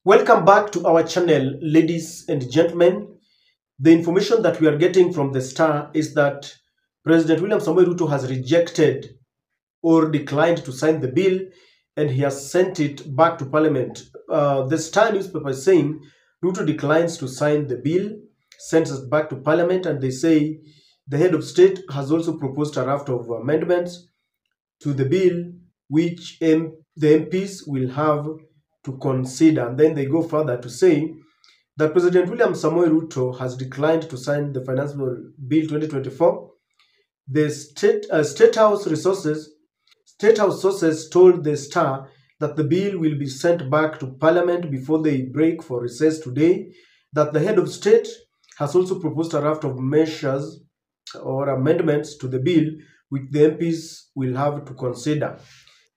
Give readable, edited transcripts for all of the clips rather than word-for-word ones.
Welcome back to our channel, ladies and gentlemen. The information that we are getting from the Star is that President William Samoei Ruto has rejected or declined to sign the bill, and he has sent it back to Parliament. The Star newspaper is saying Ruto declines to sign the bill, sends it back to Parliament, and they say the head of state has also proposed a raft of amendments to the bill, which the MPs will have to consider. And then they go further to say that President William Samoei Ruto has declined to sign the Finance Bill 2024. The State House sources told the Star that the bill will be sent back to Parliament before they break for recess today, that the head of state has also proposed a raft of measures or amendments to the bill which the MPs will have to consider.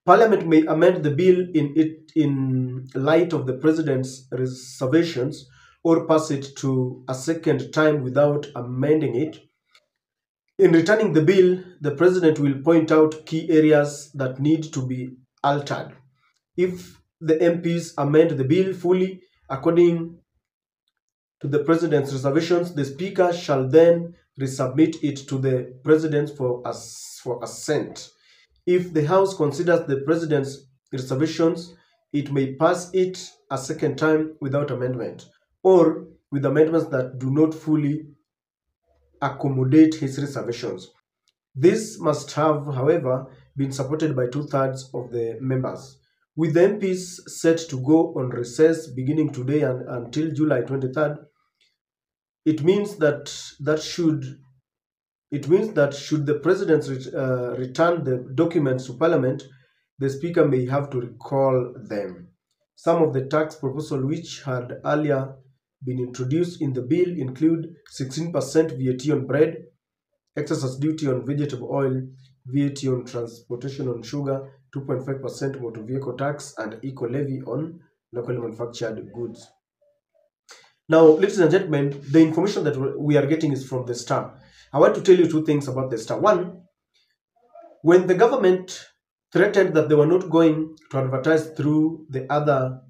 Parliament may amend the bill in light of the president's reservations or pass it to a second time without amending it. In returning the bill, the president will point out key areas that need to be altered. If the MPs amend the bill fully according to the president's reservations, the speaker shall then resubmit it to the president for assent. If the House considers the president's reservations, it may pass it a second time without amendment, or with amendments that do not fully accommodate his reservations. This must have, however, been supported by two-thirds of the members. With the MPs set to go on recess beginning today and until July 23rd, it means that should the president return the documents to Parliament, the Speaker may have to recall them. Some of the tax proposals which had earlier been introduced in the bill include 16% VAT on bread, excess duty on vegetable oil, VAT on transportation on sugar, 2.5% motor vehicle tax, and eco levy on locally manufactured goods. Now, ladies and gentlemen, the information that we are getting is from the Star. I want to tell you two things about the Star. One, when the government threatened that they were not going to advertise through the other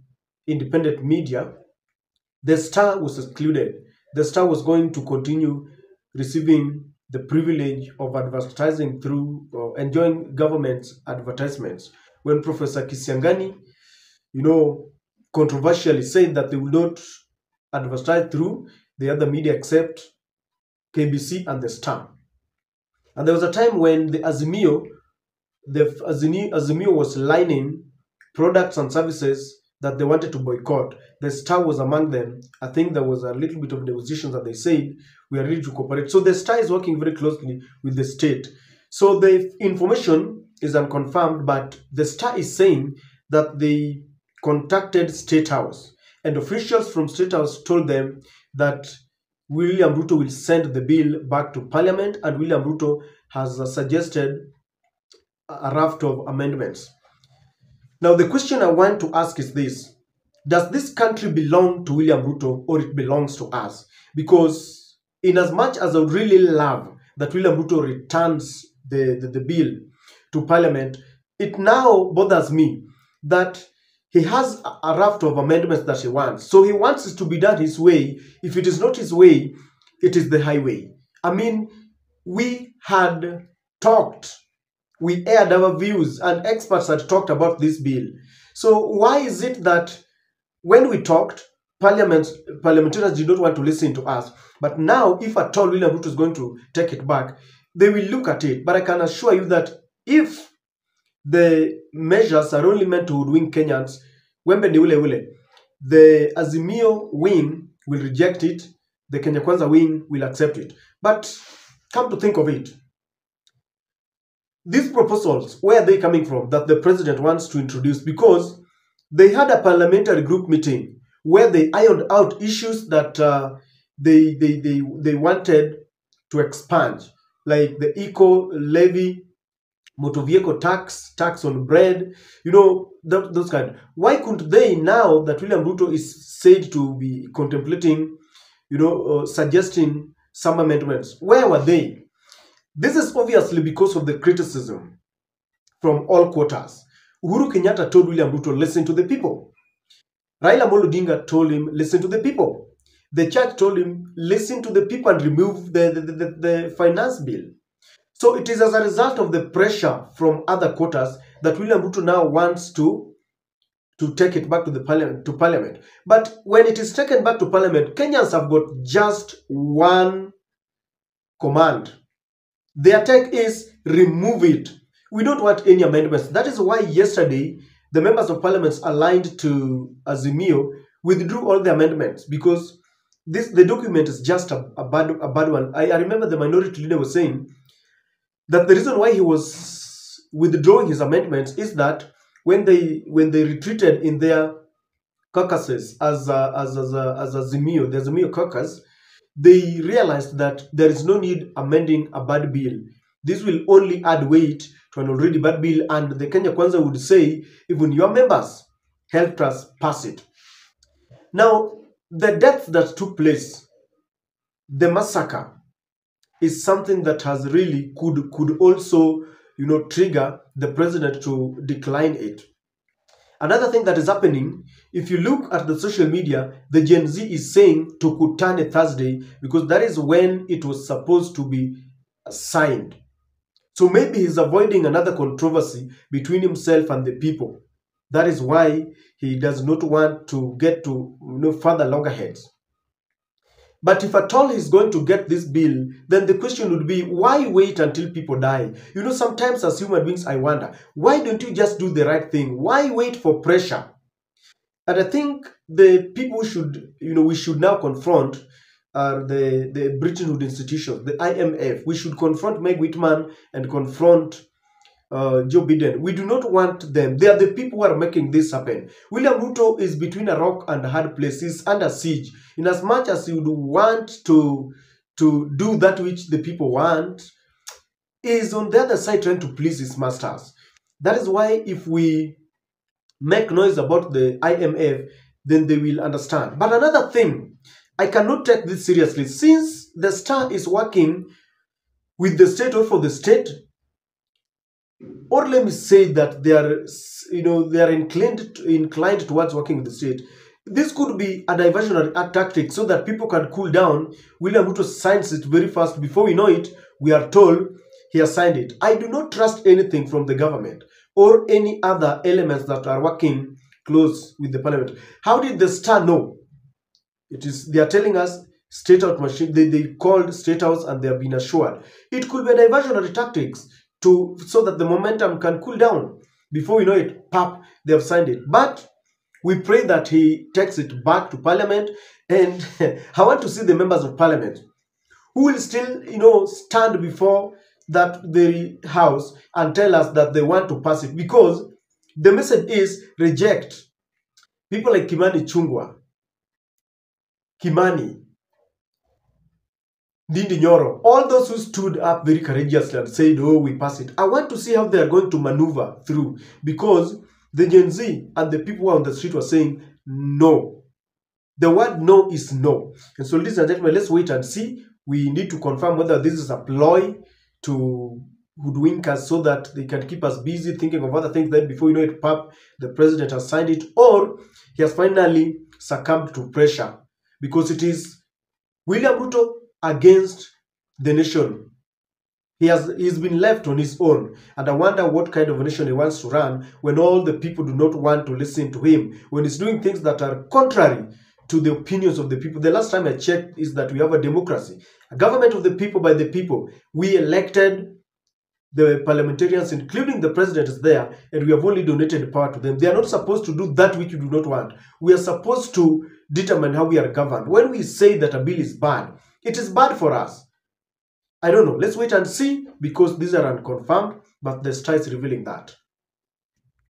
independent media, the Star was excluded. The Star was going to continue receiving the privilege of advertising through or enjoying government's advertisements. When Professor Kisiangani, controversially said that they will not advertise through the other media except KBC and the Star. And there was a time when the Azimio was lining products and services that they wanted to boycott. The Star was among them. I think there was a little bit of negotiations that they said we are ready to cooperate. So the Star is working very closely with the state. So the information is unconfirmed, but the Star is saying that they contacted State House, and officials from State House told them that William Ruto will send the bill back to Parliament, and William Ruto has suggested a raft of amendments. Now, the question I want to ask is this: does this country belong to William Ruto, or it belongs to us? Because in as much as I would really love that William Ruto returns the bill to Parliament, it now bothers me that he has a raft of amendments that he wants. So he wants it to be done his way. If it is not his way, it is the highway. I mean, we had talked, we aired our views, and experts had talked about this bill. So why is it that when we talked, parliamentarians did not want to listen to us? But now, if at all William Ruto is going to take it back, they will look at it. But I can assure you that if the measures are only meant to hoodwink Kenyans, the Azimio wing will reject it, the Kenya Kwanza wing will accept it. But come to think of it, these proposals, where are they coming from that the president wants to introduce? Because they had a parliamentary group meeting where they ironed out issues that they wanted to expand, like the eco levy, motor vehicle tax on bread, those kind. Why couldn't they, now that William Ruto is said to be contemplating, suggesting some amendments, where were they? This is obviously because of the criticism from all quarters. Uhuru Kenyatta told William Ruto, listen to the people. Raila Amolo Odinga told him, listen to the people. The church told him, listen to the people and remove the finance bill. So it is as a result of the pressure from other quarters that William Ruto now wants to take it back to the parliament. But when it is taken back to parliament, Kenyans have got just one command. Their take is remove it. We don't want any amendments. That is why yesterday the members of parliament aligned to Azimio withdrew all the amendments, because the document is just a bad one. I remember the minority leader was saying that the reason why he was withdrawing his amendments is that when they retreated in their caucuses as Azimio, the Azimio caucus, they realized that there is no need amending a bad bill. This will only add weight to an already bad bill, and the Kenya Kwanza would say, even your members helped us pass it. Now, the death that took place, the massacre, is something that has really could also, trigger the president to decline it. Another thing that is happening, if you look at the social media, the Gen Z is saying to Kutane Thursday, because that is when it was supposed to be signed. So maybe he's avoiding another controversy between himself and the people. That is why he does not want to get to further loggerheads. But if at all he's going to get this bill, then the question would be, why wait until people die? Sometimes as human beings, I wonder, why don't you just do the right thing? Why wait for pressure? And I think the people should, we should now confront the Bretton Woods institutions, the IMF. We should confront Meg Whitman and confront Joe Biden. We do not want them. They are the people who are making this happen. William Ruto is between a rock and a hard place. He's under siege. In as much as he would want to do that which the people want, is on the other side trying to please his masters. That is why if we make noise about the IMF, then they will understand. But another thing, I cannot take this seriously. Since the Star is working with the state or for the state, or let me say that they are inclined towards working with the state. This could be a diversionary tactic so that people can cool down. William Ruto signs it very fast. Before we know it, we are told he has signed it. I do not trust anything from the government or any other elements that are working close with the parliament. How did the Star know? They are telling us state out machine. They called state house and they have been assured. It could be a diversionary tactics so that the momentum can cool down. Before we know it, pap, they have signed it. But we pray that he takes it back to parliament, and I want to see the members of parliament who will still, stand before that very house and tell us that they want to pass it, because the message is reject. People like Kimani Chungwa, Kimani, Ndindi Nyoro, all those who stood up very courageously and said, oh, we pass it. I want to see how they are going to maneuver through, because the Gen Z and the people who are on the street were saying no. The word no is no. And so, ladies and gentlemen, let's wait and see. We need to confirm whether this is a ploy to hoodwink us so that they can keep us busy thinking of other things. Then before you know it, pap, the president has signed it, or he has finally succumbed to pressure, because it is William Ruto against the nation. He's been left on his own, and I wonder what kind of a nation he wants to run when all the people do not want to listen to him, when he's doing things that are contrary to the opinions of the people. The last time I checked is that we have a democracy, a government of the people, by the people. We elected the parliamentarians, including the president, is there, and we have only donated power to them. They are not supposed to do that which we do not want. We are supposed to determine how we are governed. When we say that a bill is bad, it is bad for us. I don't know. Let's wait and see, because these are unconfirmed, but the Star is revealing that.